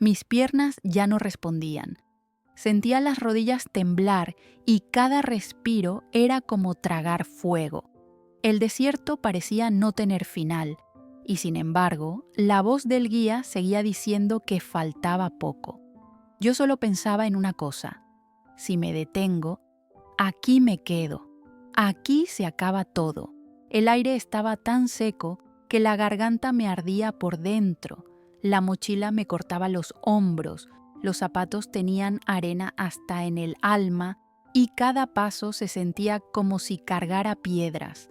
Mis piernas ya no respondían. Sentía las rodillas temblar y cada respiro era como tragar fuego. El desierto parecía no tener final, y sin embargo, la voz del guía seguía diciendo que faltaba poco. Yo solo pensaba en una cosa: si me detengo, aquí me quedo. Aquí se acaba todo. El aire estaba tan seco que la garganta me ardía por dentro. La mochila me cortaba los hombros, los zapatos tenían arena hasta en el alma y cada paso se sentía como si cargara piedras.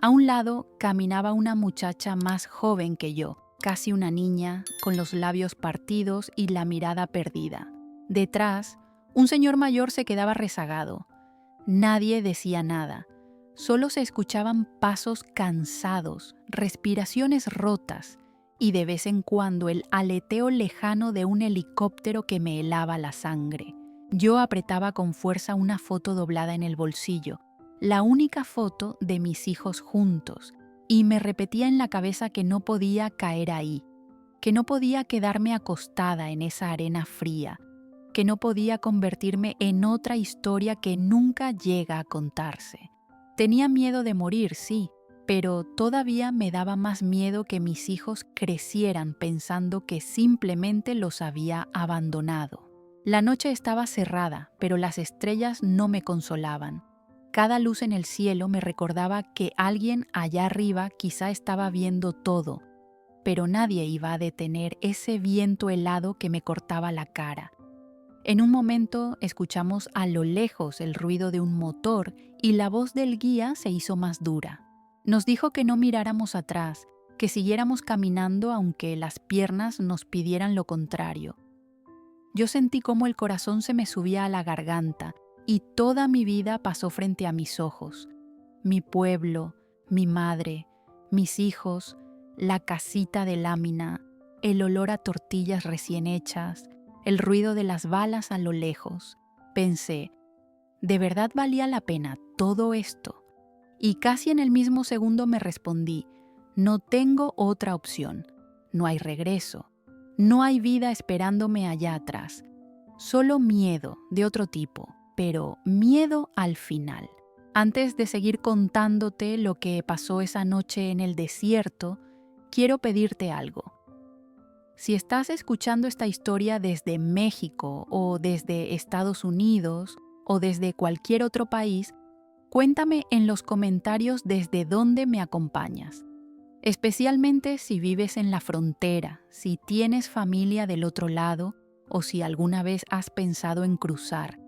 A un lado caminaba una muchacha más joven que yo, casi una niña, con los labios partidos y la mirada perdida. Detrás, un señor mayor se quedaba rezagado. Nadie decía nada. Solo se escuchaban pasos cansados, respiraciones rotas y de vez en cuando el aleteo lejano de un helicóptero que me helaba la sangre. Yo apretaba con fuerza una foto doblada en el bolsillo, la única foto de mis hijos juntos, y me repetía en la cabeza que no podía caer ahí, que no podía quedarme acostada en esa arena fría, que no podía convertirme en otra historia que nunca llega a contarse. Tenía miedo de morir, sí, pero todavía me daba más miedo que mis hijos crecieran pensando que simplemente los había abandonado. La noche estaba cerrada, pero las estrellas no me consolaban. Cada luz en el cielo me recordaba que alguien allá arriba quizá estaba viendo todo, pero nadie iba a detener ese viento helado que me cortaba la cara. En un momento escuchamos a lo lejos el ruido de un motor y la voz del guía se hizo más dura. Nos dijo que no miráramos atrás, que siguiéramos caminando aunque las piernas nos pidieran lo contrario. Yo sentí cómo el corazón se me subía a la garganta y toda mi vida pasó frente a mis ojos. Mi pueblo, mi madre, mis hijos, la casita de lámina, el olor a tortillas recién hechas, el ruido de las balas a lo lejos. Pensé, ¿de verdad valía la pena todo esto? Y casi en el mismo segundo me respondí, no tengo otra opción, no hay regreso, no hay vida esperándome allá atrás, solo miedo de otro tipo, pero miedo al final. Antes de seguir contándote lo que pasó esa noche en el desierto, quiero pedirte algo. Si estás escuchando esta historia desde México o desde Estados Unidos o desde cualquier otro país, cuéntame en los comentarios desde dónde me acompañas. Especialmente si vives en la frontera, si tienes familia del otro lado o si alguna vez has pensado en cruzar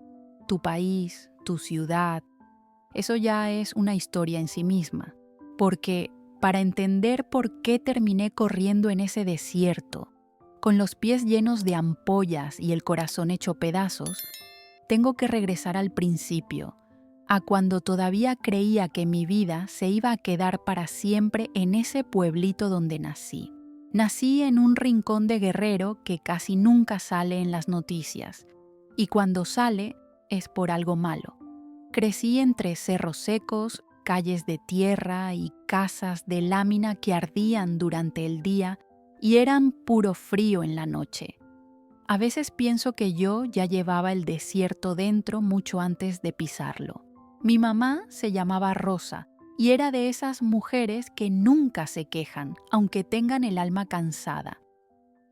tu país, tu ciudad. Eso ya es una historia en sí misma, porque para entender por qué terminé corriendo en ese desierto, con los pies llenos de ampollas y el corazón hecho pedazos, tengo que regresar al principio, a cuando todavía creía que mi vida se iba a quedar para siempre en ese pueblito donde nací. Nací en un rincón de Guerrero que casi nunca sale en las noticias, y cuando sale es por algo malo. Crecí entre cerros secos, calles de tierra y casas de lámina que ardían durante el día y eran puro frío en la noche. A veces pienso que yo ya llevaba el desierto dentro mucho antes de pisarlo. Mi mamá se llamaba Rosa y era de esas mujeres que nunca se quejan, aunque tengan el alma cansada.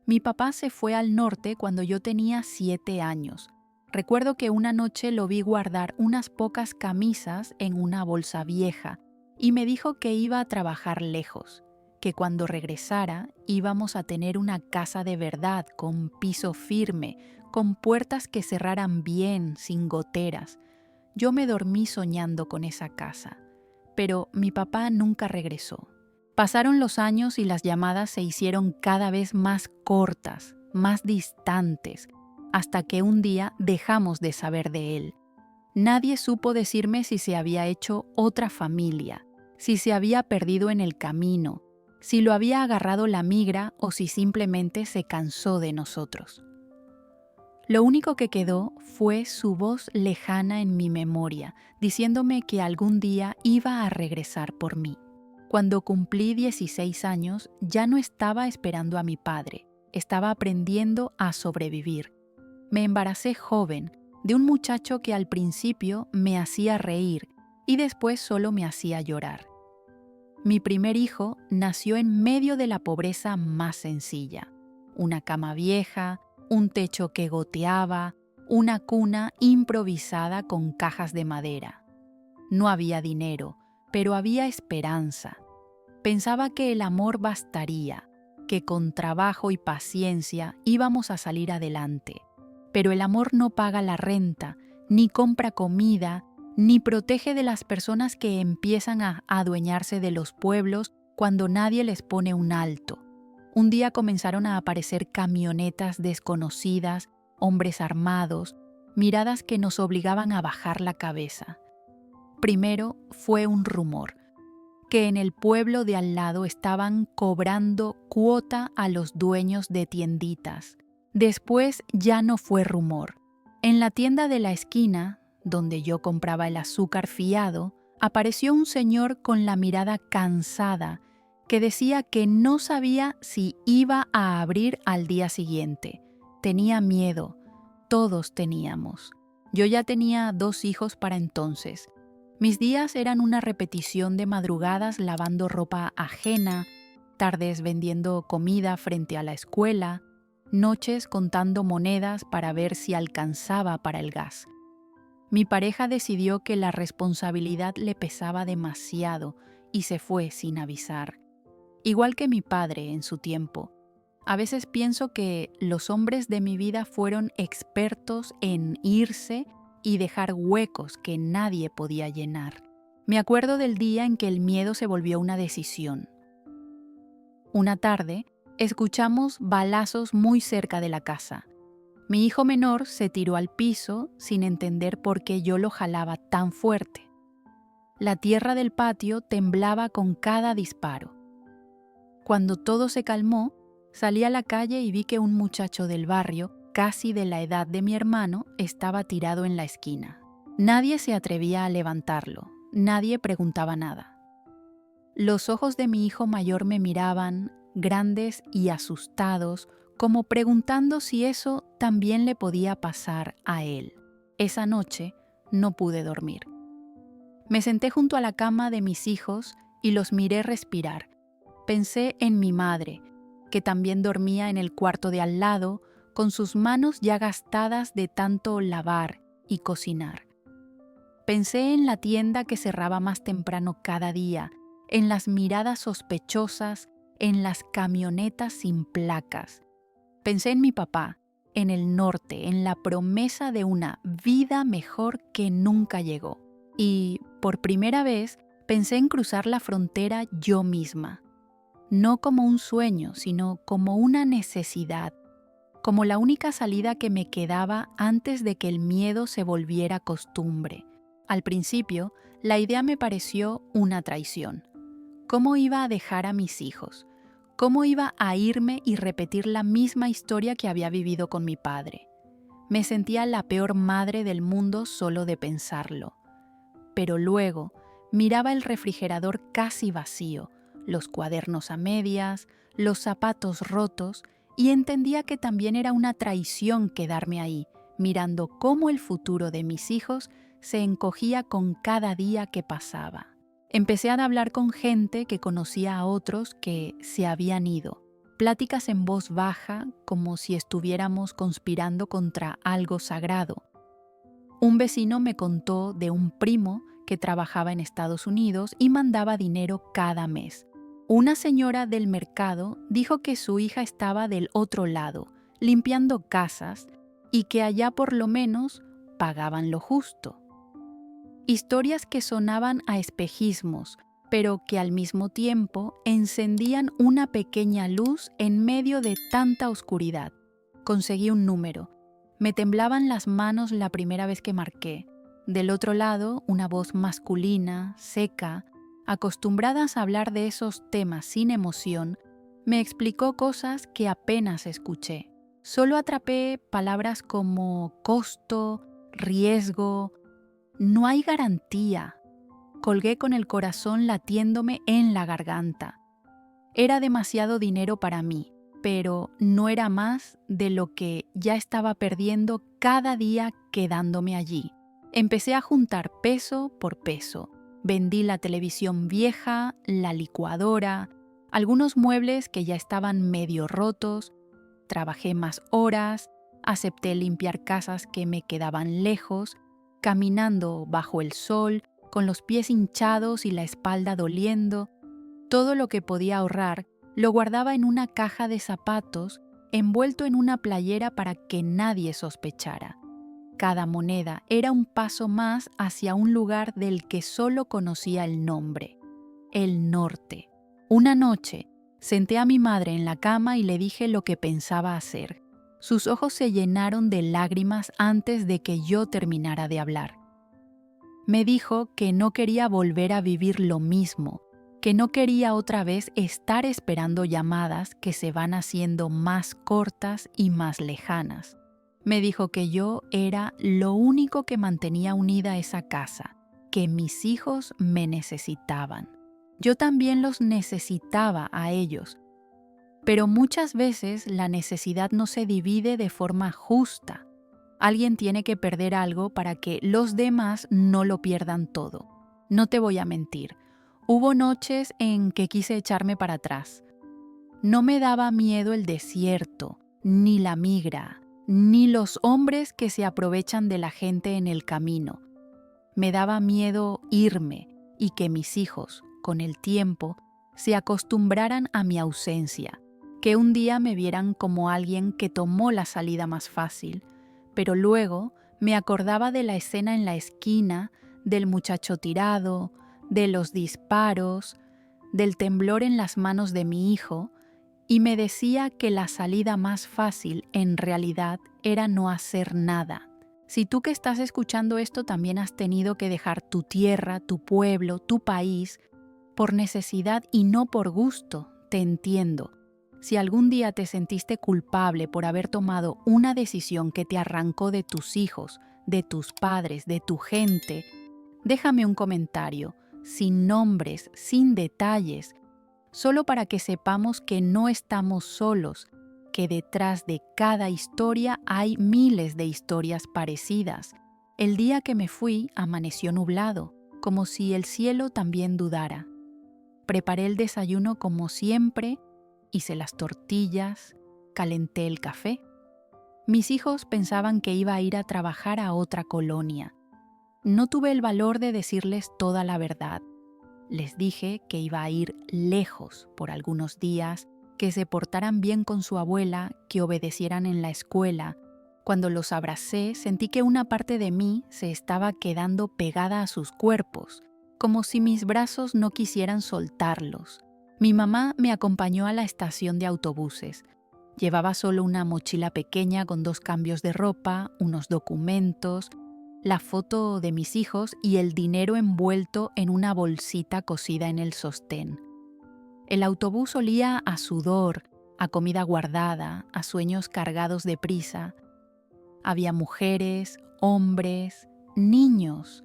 Mi papá se fue al norte cuando yo tenía 7 años. Recuerdo que una noche lo vi guardar unas pocas camisas en una bolsa vieja y me dijo que iba a trabajar lejos, que cuando regresara íbamos a tener una casa de verdad con piso firme, con puertas que cerraran bien, sin goteras. Yo me dormí soñando con esa casa, pero mi papá nunca regresó. Pasaron los años y las llamadas se hicieron cada vez más cortas, más distantes, hasta que un día dejamos de saber de él. Nadie supo decirme si se había hecho otra familia, si se había perdido en el camino, si lo había agarrado la migra o si simplemente se cansó de nosotros. Lo único que quedó fue su voz lejana en mi memoria, diciéndome que algún día iba a regresar por mí. Cuando cumplí 16 años, ya no estaba esperando a mi padre. Estaba aprendiendo a sobrevivir. Me embaracé joven, de un muchacho que al principio me hacía reír y después solo me hacía llorar. Mi primer hijo nació en medio de la pobreza más sencilla. Una cama vieja, un techo que goteaba, una cuna improvisada con cajas de madera. No había dinero, pero había esperanza. Pensaba que el amor bastaría, que con trabajo y paciencia íbamos a salir adelante. Pero el amor no paga la renta, ni compra comida, ni protege de las personas que empiezan a adueñarse de los pueblos cuando nadie les pone un alto. Un día comenzaron a aparecer camionetas desconocidas, hombres armados, miradas que nos obligaban a bajar la cabeza. Primero fue un rumor, que en el pueblo de al lado estaban cobrando cuota a los dueños de tienditas. Después ya no fue rumor. En la tienda de la esquina, donde yo compraba el azúcar fiado, apareció un señor con la mirada cansada que decía que no sabía si iba a abrir al día siguiente. Tenía miedo. Todos teníamos. Yo ya tenía 2 hijos para entonces. Mis días eran una repetición de madrugadas lavando ropa ajena, tardes vendiendo comida frente a la escuela, noches contando monedas para ver si alcanzaba para el gas. Mi pareja decidió que la responsabilidad le pesaba demasiado y se fue sin avisar. Igual que mi padre en su tiempo. A veces pienso que los hombres de mi vida fueron expertos en irse y dejar huecos que nadie podía llenar. Me acuerdo del día en que el miedo se volvió una decisión. Una tarde, escuchamos balazos muy cerca de la casa. Mi hijo menor se tiró al piso sin entender por qué yo lo jalaba tan fuerte. La tierra del patio temblaba con cada disparo. Cuando todo se calmó, salí a la calle y vi que un muchacho del barrio, casi de la edad de mi hermano, estaba tirado en la esquina. Nadie se atrevía a levantarlo, nadie preguntaba nada. Los ojos de mi hijo mayor me miraban, grandes y asustados, como preguntando si eso también le podía pasar a él. Esa noche no pude dormir. Me senté junto a la cama de mis hijos y los miré respirar. Pensé en mi madre, que también dormía en el cuarto de al lado, con sus manos ya gastadas de tanto lavar y cocinar. Pensé en la tienda que cerraba más temprano cada día, en las miradas sospechosas, en las camionetas sin placas. Pensé en mi papá, en el norte, en la promesa de una vida mejor que nunca llegó. Y, por primera vez, pensé en cruzar la frontera yo misma. No como un sueño, sino como una necesidad, como la única salida que me quedaba antes de que el miedo se volviera costumbre. Al principio, la idea me pareció una traición. ¿Cómo iba a dejar a mis hijos? ¿Cómo iba a irme y repetir la misma historia que había vivido con mi padre? Me sentía la peor madre del mundo solo de pensarlo. Pero luego miraba el refrigerador casi vacío, los cuadernos a medias, los zapatos rotos, y entendía que también era una traición quedarme ahí, mirando cómo el futuro de mis hijos se encogía con cada día que pasaba. Empecé a hablar con gente que conocía a otros que se habían ido, pláticas en voz baja como si estuviéramos conspirando contra algo sagrado. Un vecino me contó de un primo que trabajaba en Estados Unidos y mandaba dinero cada mes. Una señora del mercado dijo que su hija estaba del otro lado, limpiando casas, y que allá por lo menos pagaban lo justo. Historias que sonaban a espejismos, pero que al mismo tiempo encendían una pequeña luz en medio de tanta oscuridad. Conseguí un número. Me temblaban las manos la primera vez que marqué. Del otro lado, una voz masculina, seca, acostumbradas a hablar de esos temas sin emoción, me explicó cosas que apenas escuché. Solo atrapé palabras como costo, riesgo, no hay garantía. Colgué con el corazón latiéndome en la garganta. Era demasiado dinero para mí. pero no era más de lo que ya estaba perdiendo cada día quedándome allí. Empecé a juntar peso por peso. Vendí la televisión vieja, la licuadora, algunos muebles que ya estaban medio rotos, trabajé más horas, acepté limpiar casas que me quedaban lejos, caminando bajo el sol, con los pies hinchados y la espalda doliendo. Todo lo que podía ahorrar lo guardaba en una caja de zapatos, envuelto en una playera para que nadie sospechara. Cada moneda era un paso más hacia un lugar del que solo conocía el nombre: el norte. Una noche, senté a mi madre en la cama y le dije lo que pensaba hacer. Sus ojos se llenaron de lágrimas antes de que yo terminara de hablar. Me dijo que no quería volver a vivir lo mismo, que no quería otra vez estar esperando llamadas que se van haciendo más cortas y más lejanas. Me dijo que yo era lo único que mantenía unida esa casa, que mis hijos me necesitaban. Yo también los necesitaba a ellos, pero muchas veces la necesidad no se divide de forma justa. Alguien tiene que perder algo para que los demás no lo pierdan todo. No te voy a mentir, hubo noches en que quise echarme para atrás. No me daba miedo el desierto, ni la migra, ni los hombres que se aprovechan de la gente en el camino. Me daba miedo irme y que mis hijos, con el tiempo, se acostumbraran a mi ausencia, que un día me vieran como alguien que tomó la salida más fácil, pero luego me acordaba de la escena en la esquina, del muchacho tirado, de los disparos, del temblor en las manos de mi hijo, y me decía que la salida más fácil en realidad era no hacer nada. Si tú que estás escuchando esto también has tenido que dejar tu tierra, tu pueblo, tu país, por necesidad y no por gusto, te entiendo. Si algún día te sentiste culpable por haber tomado una decisión que te arrancó de tus hijos, de tus padres, de tu gente, déjame un comentario, sin nombres, sin detalles, solo para que sepamos que no estamos solos, que detrás de cada historia hay miles de historias parecidas. El día que me fui amaneció nublado, como si el cielo también dudara. Preparé el desayuno como siempre, hice las tortillas, calenté el café. Mis hijos pensaban que iba a ir a trabajar a otra colonia. No tuve el valor de decirles toda la verdad. Les dije que iba a ir lejos por algunos días, que se portaran bien con su abuela, que obedecieran en la escuela. Cuando los abracé, sentí que una parte de mí se estaba quedando pegada a sus cuerpos, como si mis brazos no quisieran soltarlos. Mi mamá me acompañó a la estación de autobuses. Llevaba solo una mochila pequeña con 2 cambios de ropa, unos documentos, la foto de mis hijos y el dinero envuelto en una bolsita cosida en el sostén. El autobús olía a sudor, a comida guardada, a sueños cargados de prisa. Había mujeres, hombres, niños.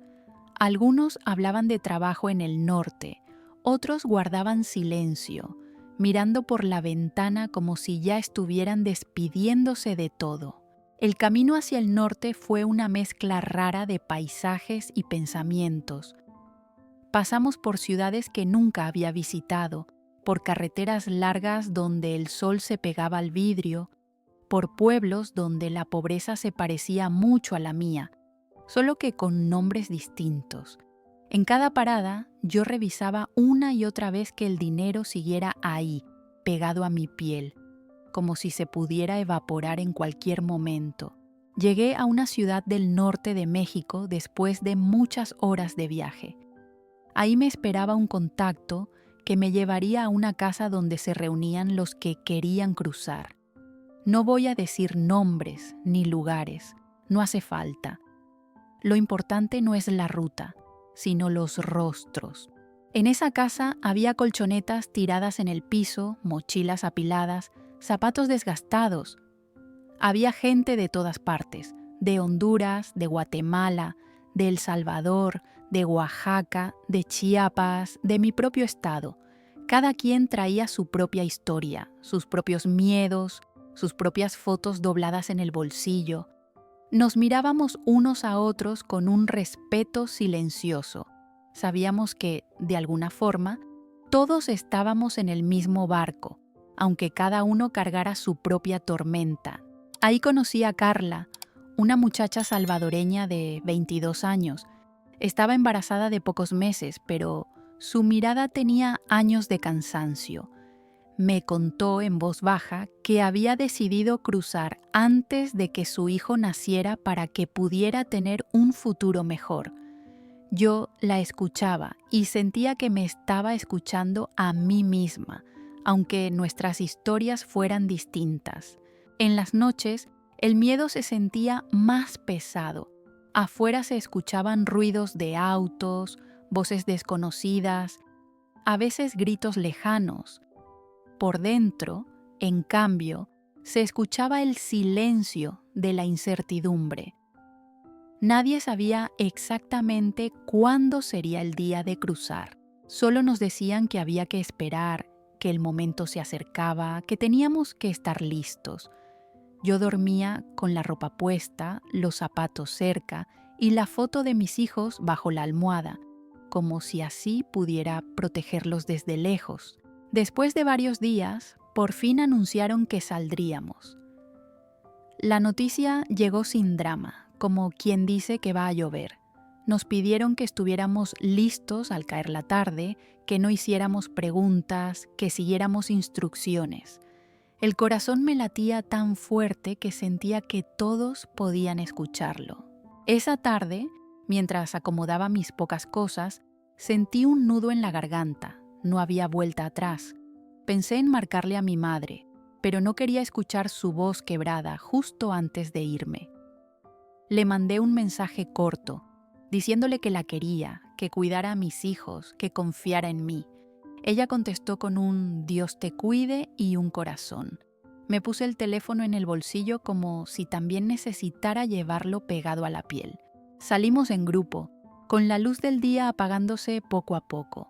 Algunos hablaban de trabajo en el norte, otros guardaban silencio, mirando por la ventana como si ya estuvieran despidiéndose de todo. El camino hacia el norte fue una mezcla rara de paisajes y pensamientos. Pasamos por ciudades que nunca había visitado, por carreteras largas donde el sol se pegaba al vidrio, por pueblos donde la pobreza se parecía mucho a la mía, solo que con nombres distintos. En cada parada yo revisaba una y otra vez que el dinero siguiera ahí, pegado a mi piel, como si se pudiera evaporar en cualquier momento. Llegué a una ciudad del norte de México después de muchas horas de viaje. Ahí me esperaba un contacto que me llevaría a una casa donde se reunían los que querían cruzar. No voy a decir nombres ni lugares, no hace falta. Lo importante no es la ruta, sino los rostros. En esa casa había colchonetas tiradas en el piso, mochilas apiladas, zapatos desgastados. Había gente de todas partes, de Honduras, de Guatemala, de El Salvador, de Oaxaca, de Chiapas, de mi propio estado. Cada quien traía su propia historia, sus propios miedos, sus propias fotos dobladas en el bolsillo. Nos mirábamos unos a otros con un respeto silencioso. Sabíamos que, de alguna forma, todos estábamos en el mismo barco, aunque cada uno cargara su propia tormenta. Ahí conocí a Carla, una muchacha salvadoreña de 22 años. Estaba embarazada de pocos meses, pero su mirada tenía años de cansancio. Me contó en voz baja que había decidido cruzar antes de que su hijo naciera para que pudiera tener un futuro mejor. Yo la escuchaba y sentía que me estaba escuchando a mí misma, aunque nuestras historias fueran distintas. En las noches, el miedo se sentía más pesado. Afuera se escuchaban ruidos de autos, voces desconocidas, a veces gritos lejanos. Por dentro, en cambio, se escuchaba el silencio de la incertidumbre. Nadie sabía exactamente cuándo sería el día de cruzar. Solo nos decían que había que esperar, que el momento se acercaba, que teníamos que estar listos. Yo dormía con la ropa puesta, los zapatos cerca y la foto de mis hijos bajo la almohada, como si así pudiera protegerlos desde lejos. Después de varios días, por fin anunciaron que saldríamos. La noticia llegó sin drama, como quien dice que va a llover. Nos pidieron que estuviéramos listos al caer la tarde, que no hiciéramos preguntas, que siguiéramos instrucciones. El corazón me latía tan fuerte que sentía que todos podían escucharlo. Esa tarde, mientras acomodaba mis pocas cosas, sentí un nudo en la garganta. No había vuelta atrás. Pensé en marcarle a mi madre, pero no quería escuchar su voz quebrada justo antes de irme. Le mandé un mensaje corto, diciéndole que la quería, que cuidara a mis hijos, que confiara en mí. Ella contestó con un «Dios te cuide» y un corazón. Me puse el teléfono en el bolsillo como si también necesitara llevarlo pegado a la piel. Salimos en grupo, con la luz del día apagándose poco a poco.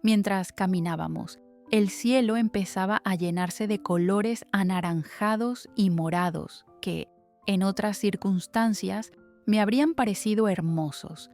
Mientras caminábamos, el cielo empezaba a llenarse de colores anaranjados y morados que, en otras circunstancias, me habrían parecido hermosos.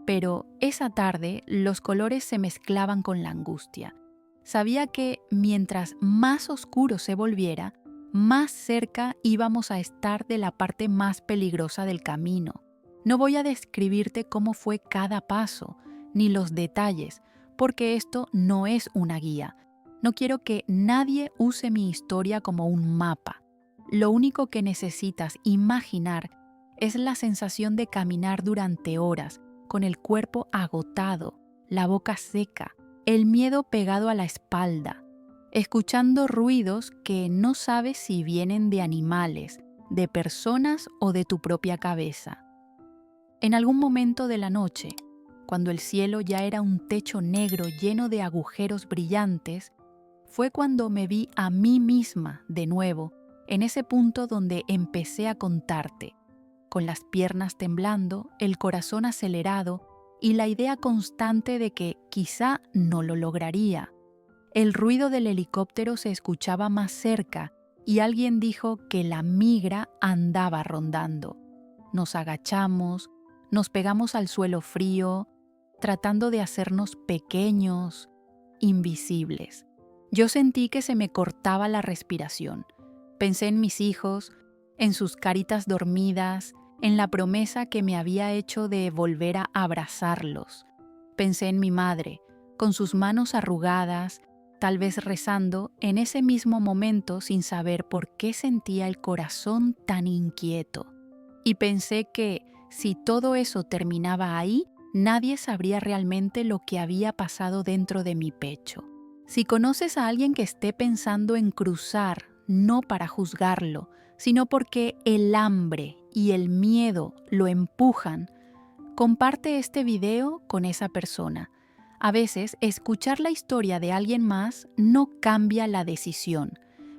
Pero esa tarde los colores se mezclaban con la angustia. Sabía que mientras más oscuro se volviera, más cerca íbamos a estar de la parte más peligrosa del camino. No voy a describirte cómo fue cada paso, ni los detalles, porque esto no es una guía. No quiero que nadie use mi historia como un mapa. Lo único que necesitas imaginar es la sensación de caminar durante horas, con el cuerpo agotado, la boca seca, el miedo pegado a la espalda, escuchando ruidos que no sabes si vienen de animales, de personas o de tu propia cabeza. En algún momento de la noche, cuando el cielo ya era un techo negro lleno de agujeros brillantes, fue cuando me vi a mí misma de nuevo, en ese punto donde empecé a contarte, con las piernas temblando, el corazón acelerado y la idea constante de que quizá no lo lograría. El ruido del helicóptero se escuchaba más cerca y alguien dijo que la migra andaba rondando. Nos agachamos, nos pegamos al suelo frío, tratando de hacernos pequeños, invisibles. Yo sentí que se me cortaba la respiración. Pensé en mis hijos, en sus caritas dormidas, en la promesa que me había hecho de volver a abrazarlos. Pensé en mi madre, con sus manos arrugadas, tal vez rezando en ese mismo momento sin saber por qué sentía el corazón tan inquieto. Y pensé que, si todo eso terminaba ahí, nadie sabría realmente lo que había pasado dentro de mi pecho. Si conoces a alguien que esté pensando en cruzar, no para juzgarlo, sino porque el hambre y el miedo lo empujan, comparte este video con esa persona. A veces, escuchar la historia de alguien más no cambia la decisión,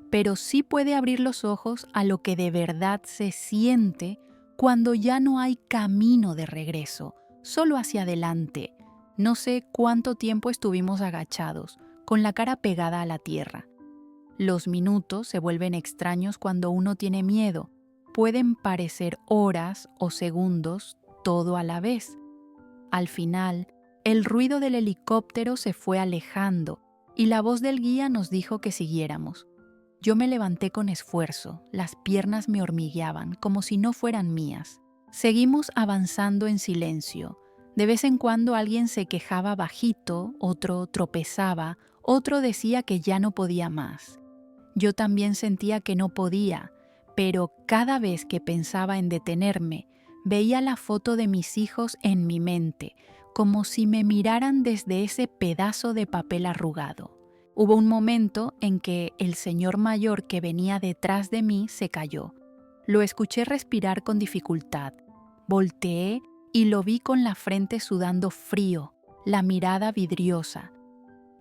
pero sí puede abrir los ojos a lo que de verdad se siente cuando ya no hay camino de regreso, solo hacia adelante. No sé cuánto tiempo estuvimos agachados, con la cara pegada a la tierra. Los minutos se vuelven extraños cuando uno tiene miedo. Pueden parecer horas o segundos, todo a la vez. Al final, el ruido del helicóptero se fue alejando y la voz del guía nos dijo que siguiéramos. Yo me levanté con esfuerzo, las piernas me hormigueaban como si no fueran mías. Seguimos avanzando en silencio. De vez en cuando alguien se quejaba bajito, otro tropezaba, otro decía que ya no podía más. Yo también sentía que no podía, pero cada vez que pensaba en detenerme, veía la foto de mis hijos en mi mente, como si me miraran desde ese pedazo de papel arrugado. Hubo un momento en que el señor mayor que venía detrás de mí se cayó. Lo escuché respirar con dificultad. Volteé y lo vi con la frente sudando frío, la mirada vidriosa.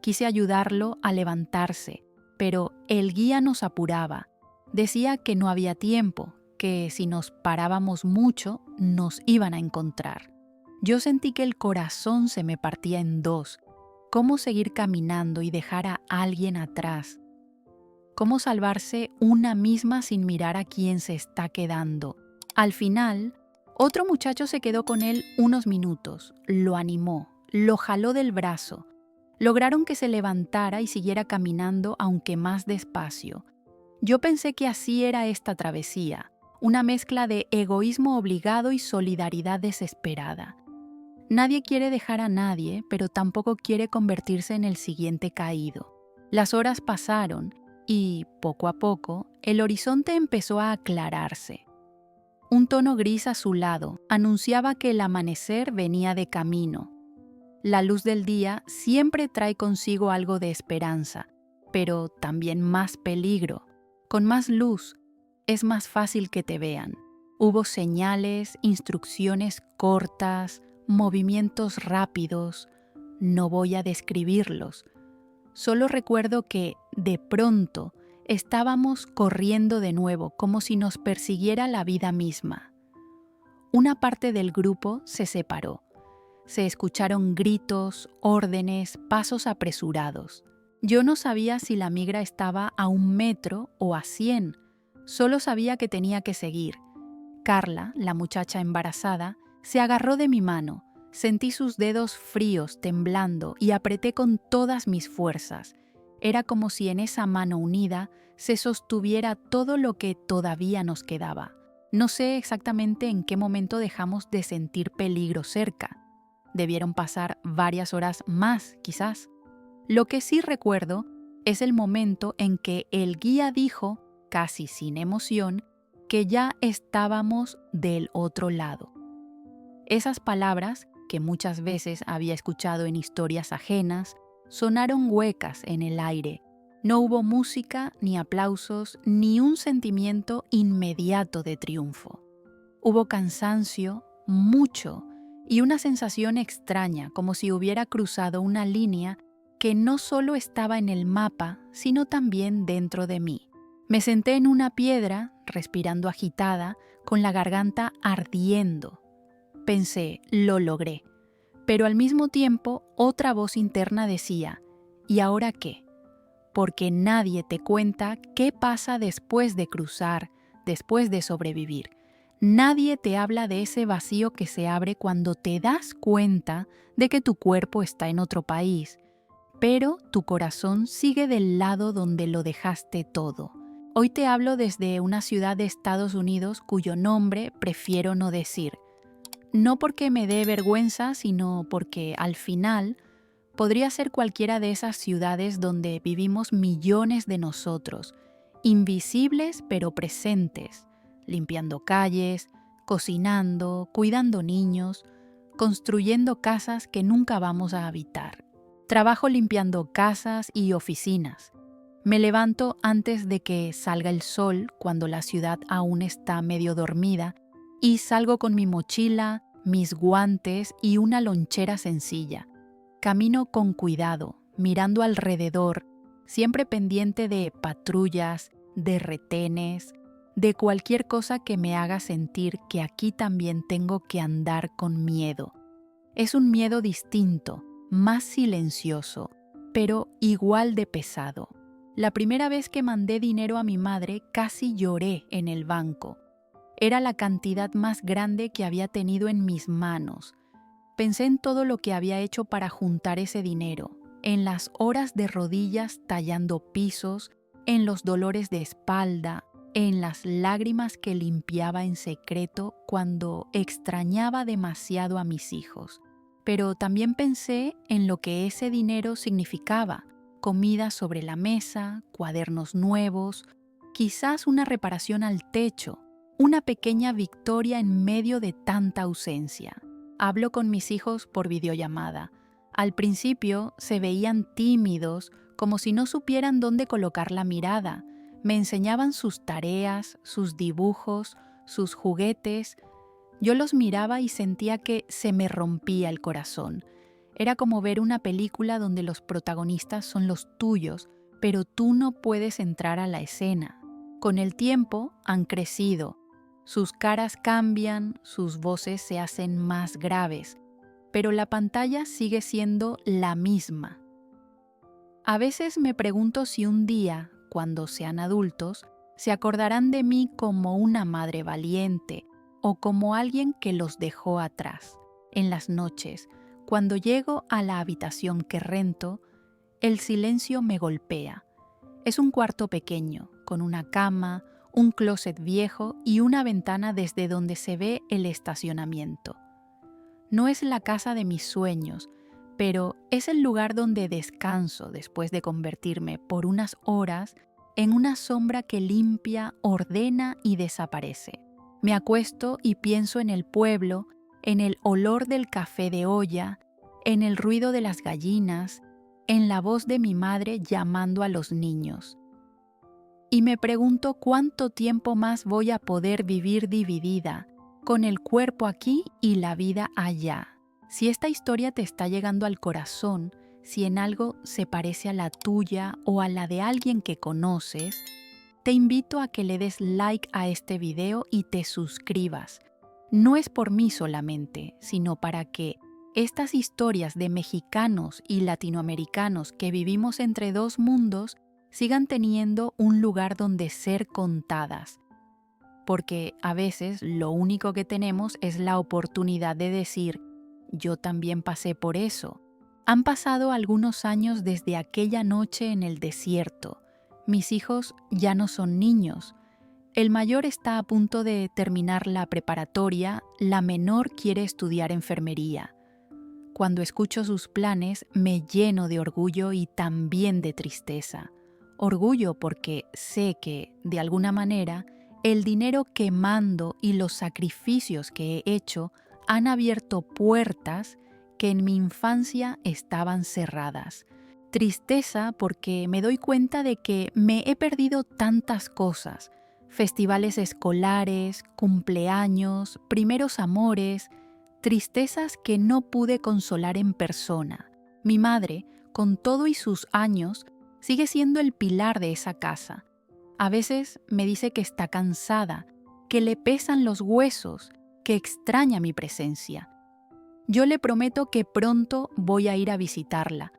Quise ayudarlo a levantarse, pero el guía nos apuraba. Decía que no había tiempo, que si nos parábamos mucho nos iban a encontrar. Yo sentí que el corazón se me partía en dos. ¿Cómo seguir caminando y dejar a alguien atrás? ¿Cómo salvarse una misma sin mirar a quién se está quedando? Al final, otro muchacho se quedó con él unos minutos, lo animó, lo jaló del brazo. Lograron que se levantara y siguiera caminando, aunque más despacio. Yo pensé que así era esta travesía, una mezcla de egoísmo obligado y solidaridad desesperada. Nadie quiere dejar a nadie, pero tampoco quiere convertirse en el siguiente caído. Las horas pasaron y, poco a poco, el horizonte empezó a aclararse. Un tono gris azulado anunciaba que el amanecer venía de camino. La luz del día siempre trae consigo algo de esperanza, pero también más peligro. Con más luz, es más fácil que te vean. Hubo señales, instrucciones cortas, movimientos rápidos. No voy a describirlos. Solo recuerdo que, de pronto, estábamos corriendo de nuevo, como si nos persiguiera la vida misma. Una parte del grupo se separó. Se escucharon gritos, órdenes, pasos apresurados. Yo no sabía si la migra estaba a 1 metro o a 100. Solo sabía que tenía que seguir. Carla, la muchacha embarazada, se agarró de mi mano. Sentí sus dedos fríos temblando y apreté con todas mis fuerzas. Era como si en esa mano unida se sostuviera todo lo que todavía nos quedaba. No sé exactamente en qué momento dejamos de sentir peligro cerca. Debieron pasar varias horas más, quizás. Lo que sí recuerdo es el momento en que el guía dijo, casi sin emoción, que ya estábamos del otro lado. Esas palabras, que muchas veces había escuchado en historias ajenas, sonaron huecas en el aire. No hubo música, ni aplausos, ni un sentimiento inmediato de triunfo. Hubo cansancio, mucho, y una sensación extraña, como si hubiera cruzado una línea que no solo estaba en el mapa, sino también dentro de mí. Me senté en una piedra, respirando agitada, con la garganta ardiendo. Pensé, lo logré. Pero al mismo tiempo, otra voz interna decía, ¿y ahora qué? Porque nadie te cuenta qué pasa después de cruzar, después de sobrevivir. Nadie te habla de ese vacío que se abre cuando te das cuenta de que tu cuerpo está en otro país, pero tu corazón sigue del lado donde lo dejaste todo. Hoy te hablo desde una ciudad de Estados Unidos cuyo nombre prefiero no decir. No porque me dé vergüenza, sino porque al final podría ser cualquiera de esas ciudades donde vivimos millones de nosotros, invisibles pero presentes, limpiando calles, cocinando, cuidando niños, construyendo casas que nunca vamos a habitar. Trabajo limpiando casas y oficinas. Me levanto antes de que salga el sol cuando la ciudad aún está medio dormida y salgo con mi mochila, mis guantes y una lonchera sencilla. Camino con cuidado, mirando alrededor, siempre pendiente de patrullas, de retenes, de cualquier cosa que me haga sentir que aquí también tengo que andar con miedo. Es un miedo distinto, más silencioso, pero igual de pesado. La primera vez que mandé dinero a mi madre, casi lloré en el banco. Era la cantidad más grande que había tenido en mis manos. Pensé en todo lo que había hecho para juntar ese dinero, en las horas de rodillas tallando pisos, en los dolores de espalda, en las lágrimas que limpiaba en secreto cuando extrañaba demasiado a mis hijos. Pero también pensé en lo que ese dinero significaba: comida sobre la mesa, cuadernos nuevos, quizás una reparación al techo, una pequeña victoria en medio de tanta ausencia. Hablo con mis hijos por videollamada. Al principio se veían tímidos, como si no supieran dónde colocar la mirada. Me enseñaban sus tareas, sus dibujos, sus juguetes. Yo los miraba y sentía que se me rompía el corazón. Era como ver una película donde los protagonistas son los tuyos, pero tú no puedes entrar a la escena. Con el tiempo han crecido. Sus caras cambian, sus voces se hacen más graves, pero la pantalla sigue siendo la misma. A veces me pregunto si un día, cuando sean adultos, se acordarán de mí como una madre valiente o como alguien que los dejó atrás. En las noches, cuando llego a la habitación que rento, el silencio me golpea. Es un cuarto pequeño, con una cama, un closet viejo y una ventana desde donde se ve el estacionamiento. No es la casa de mis sueños, pero es el lugar donde descanso después de convertirme por unas horas en una sombra que limpia, ordena y desaparece. Me acuesto y pienso en el pueblo, en el olor del café de olla, en el ruido de las gallinas, en la voz de mi madre llamando a los niños. Y me pregunto cuánto tiempo más voy a poder vivir dividida, con el cuerpo aquí y la vida allá. Si esta historia te está llegando al corazón, si en algo se parece a la tuya o a la de alguien que conoces, te invito a que le des like a este video y te suscribas. No es por mí solamente, sino para que estas historias de mexicanos y latinoamericanos que vivimos entre dos mundos sigan teniendo un lugar donde ser contadas. Porque a veces lo único que tenemos es la oportunidad de decir: yo también pasé por eso. Han pasado algunos años desde aquella noche en el desierto. Mis hijos ya no son niños. El mayor está a punto de terminar la preparatoria, la menor quiere estudiar enfermería. Cuando escucho sus planes me lleno de orgullo y también de tristeza. Orgullo porque sé que, de alguna manera, el dinero que mando y los sacrificios que he hecho han abierto puertas que en mi infancia estaban cerradas. Tristeza porque me doy cuenta de que me he perdido tantas cosas: festivales escolares, cumpleaños, primeros amores, tristezas que no pude consolar en persona. Mi madre, con todo y sus años, sigue siendo el pilar de esa casa. A veces me dice que está cansada, que le pesan los huesos, que extraña mi presencia. Yo le prometo que pronto voy a ir a visitarla,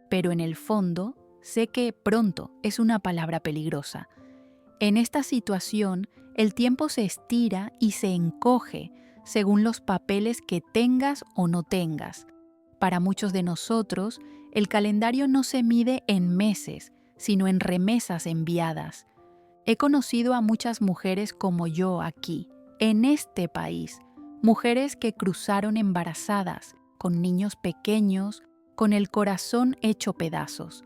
pero en el fondo sé que pronto es una palabra peligrosa. En esta situación, el tiempo se estira y se encoge según los papeles que tengas o no tengas. Para muchos de nosotros, el calendario no se mide en meses, sino en remesas enviadas. He conocido a muchas mujeres como yo aquí, en este país, mujeres que cruzaron embarazadas, con niños pequeños, con el corazón hecho pedazos.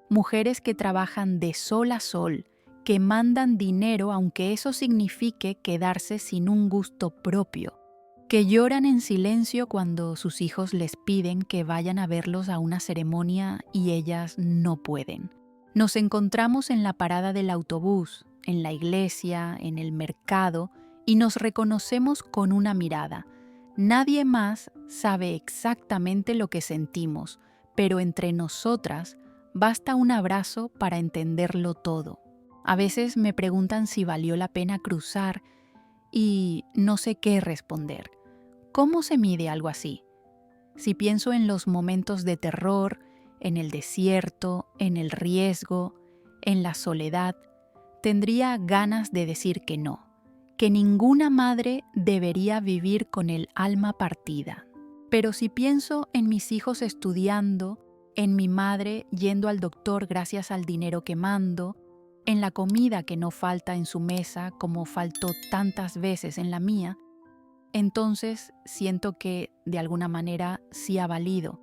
Mujeres que trabajan de sol a sol, que mandan dinero aunque eso signifique quedarse sin un gusto propio, que lloran en silencio cuando sus hijos les piden que vayan a verlos a una ceremonia y ellas no pueden. Nos encontramos en la parada del autobús, en la iglesia, en el mercado, y nos reconocemos con una mirada. Nadie más sabe exactamente lo que sentimos, pero entre nosotras basta un abrazo para entenderlo todo. A veces me preguntan si valió la pena cruzar y no sé qué responder. ¿Cómo se mide algo así? Si pienso en los momentos de terror, en el desierto, en el riesgo, en la soledad, tendría ganas de decir que no, que ninguna madre debería vivir con el alma partida. Pero si pienso en mis hijos estudiando, en mi madre yendo al doctor gracias al dinero que mando, en la comida que no falta en su mesa como faltó tantas veces en la mía, entonces siento que de alguna manera sí ha valido.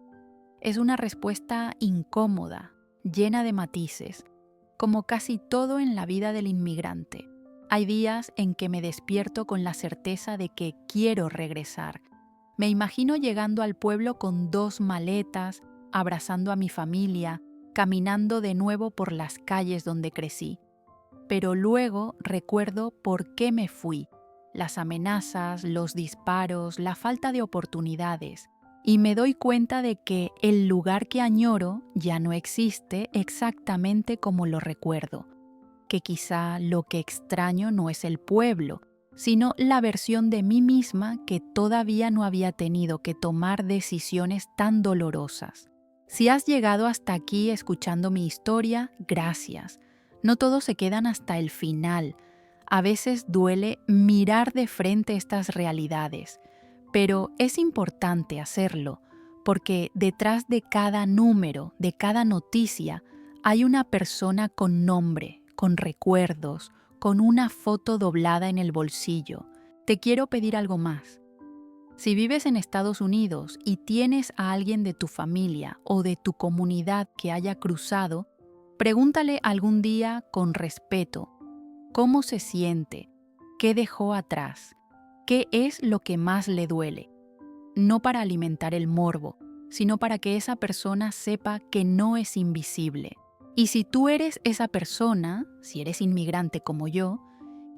Es una respuesta incómoda, llena de matices, como casi todo en la vida del inmigrante. Hay días en que me despierto con la certeza de que quiero regresar. Me imagino llegando al pueblo con 2 maletas, abrazando a mi familia, caminando de nuevo por las calles donde crecí. Pero luego recuerdo por qué me fui, las amenazas, los disparos, la falta de oportunidades, y me doy cuenta de que el lugar que añoro ya no existe exactamente como lo recuerdo, que quizá lo que extraño no es el pueblo, sino la versión de mí misma que todavía no había tenido que tomar decisiones tan dolorosas. Si has llegado hasta aquí escuchando mi historia, gracias. No todos se quedan hasta el final. A veces duele mirar de frente estas realidades, pero es importante hacerlo, porque detrás de cada número, de cada noticia, hay una persona con nombre, con recuerdos, con una foto doblada en el bolsillo. Te quiero pedir algo más. Si vives en Estados Unidos y tienes a alguien de tu familia o de tu comunidad que haya cruzado, pregúntale algún día con respeto cómo se siente, qué dejó atrás, qué es lo que más le duele. No para alimentar el morbo, sino para que esa persona sepa que no es invisible. Y si tú eres esa persona, si eres inmigrante como yo,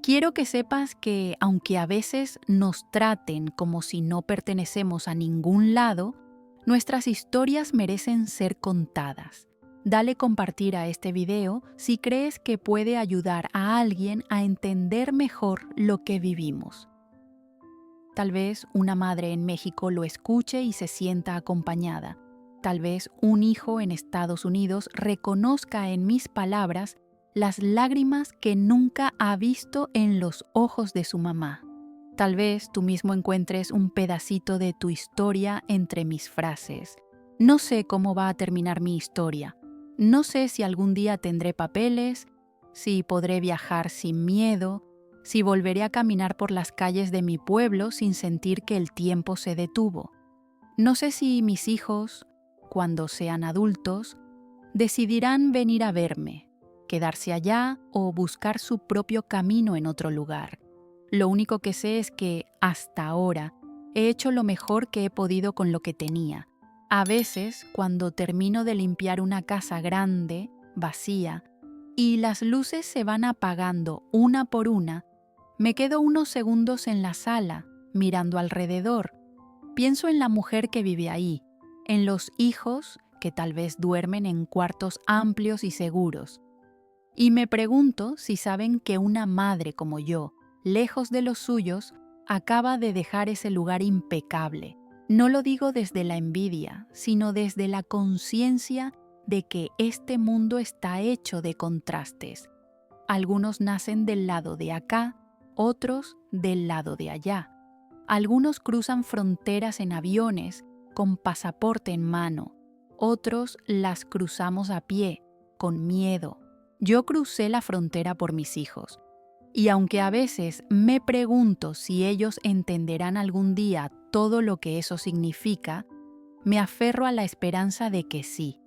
quiero que sepas que aunque a veces nos traten como si no pertenecemos a ningún lado, nuestras historias merecen ser contadas. Dale compartir a este video si crees que puede ayudar a alguien a entender mejor lo que vivimos. Tal vez una madre en México lo escuche y se sienta acompañada. Tal vez un hijo en Estados Unidos reconozca en mis palabras las lágrimas que nunca ha visto en los ojos de su mamá. Tal vez tú mismo encuentres un pedacito de tu historia entre mis frases. No sé cómo va a terminar mi historia. No sé si algún día tendré papeles, si podré viajar sin miedo, si volveré a caminar por las calles de mi pueblo sin sentir que el tiempo se detuvo. No sé si mis hijos, cuando sean adultos, decidirán venir a verme, quedarse allá o buscar su propio camino en otro lugar. Lo único que sé es que, hasta ahora, he hecho lo mejor que he podido con lo que tenía. A veces, cuando termino de limpiar una casa grande, vacía, y las luces se van apagando una por una, me quedo unos segundos en la sala, mirando alrededor. Pienso en la mujer que vive ahí, en los hijos que tal vez duermen en cuartos amplios y seguros. Y me pregunto si saben que una madre como yo, lejos de los suyos, acaba de dejar ese lugar impecable. No lo digo desde la envidia, sino desde la conciencia de que este mundo está hecho de contrastes. Algunos nacen del lado de acá, otros del lado de allá. Algunos cruzan fronteras en aviones, con pasaporte en mano. Otros las cruzamos a pie, con miedo. Yo crucé la frontera por mis hijos. Y aunque a veces me pregunto si ellos entenderán algún día todo lo que eso significa, me aferro a la esperanza de que sí,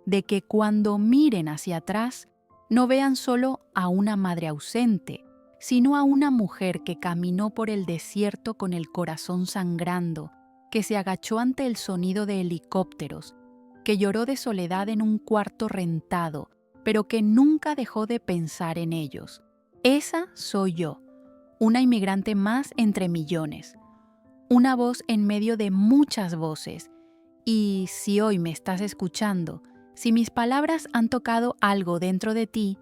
de que cuando miren hacia atrás no vean solo a una madre ausente, sino a una mujer que caminó por el desierto con el corazón sangrando, que se agachó ante el sonido de helicópteros, que lloró de soledad en un cuarto rentado, pero que nunca dejó de pensar en ellos. Esa soy yo, una inmigrante más entre millones, una voz en medio de muchas voces. Y si hoy me estás escuchando, si mis palabras han tocado algo dentro de ti,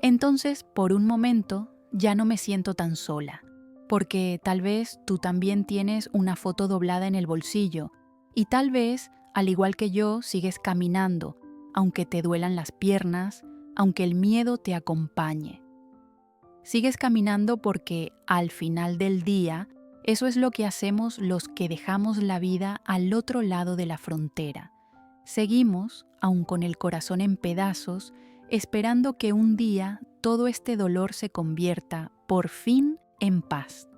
entonces por un momento ya no me siento tan sola, porque tal vez tú también tienes una foto doblada en el bolsillo y tal vez, al igual que yo, sigues caminando, aunque te duelan las piernas, aunque el miedo te acompañe. Sigues caminando porque, al final del día, eso es lo que hacemos los que dejamos la vida al otro lado de la frontera. Seguimos, aun con el corazón en pedazos, esperando que un día todo este dolor se convierta, por fin, en paz.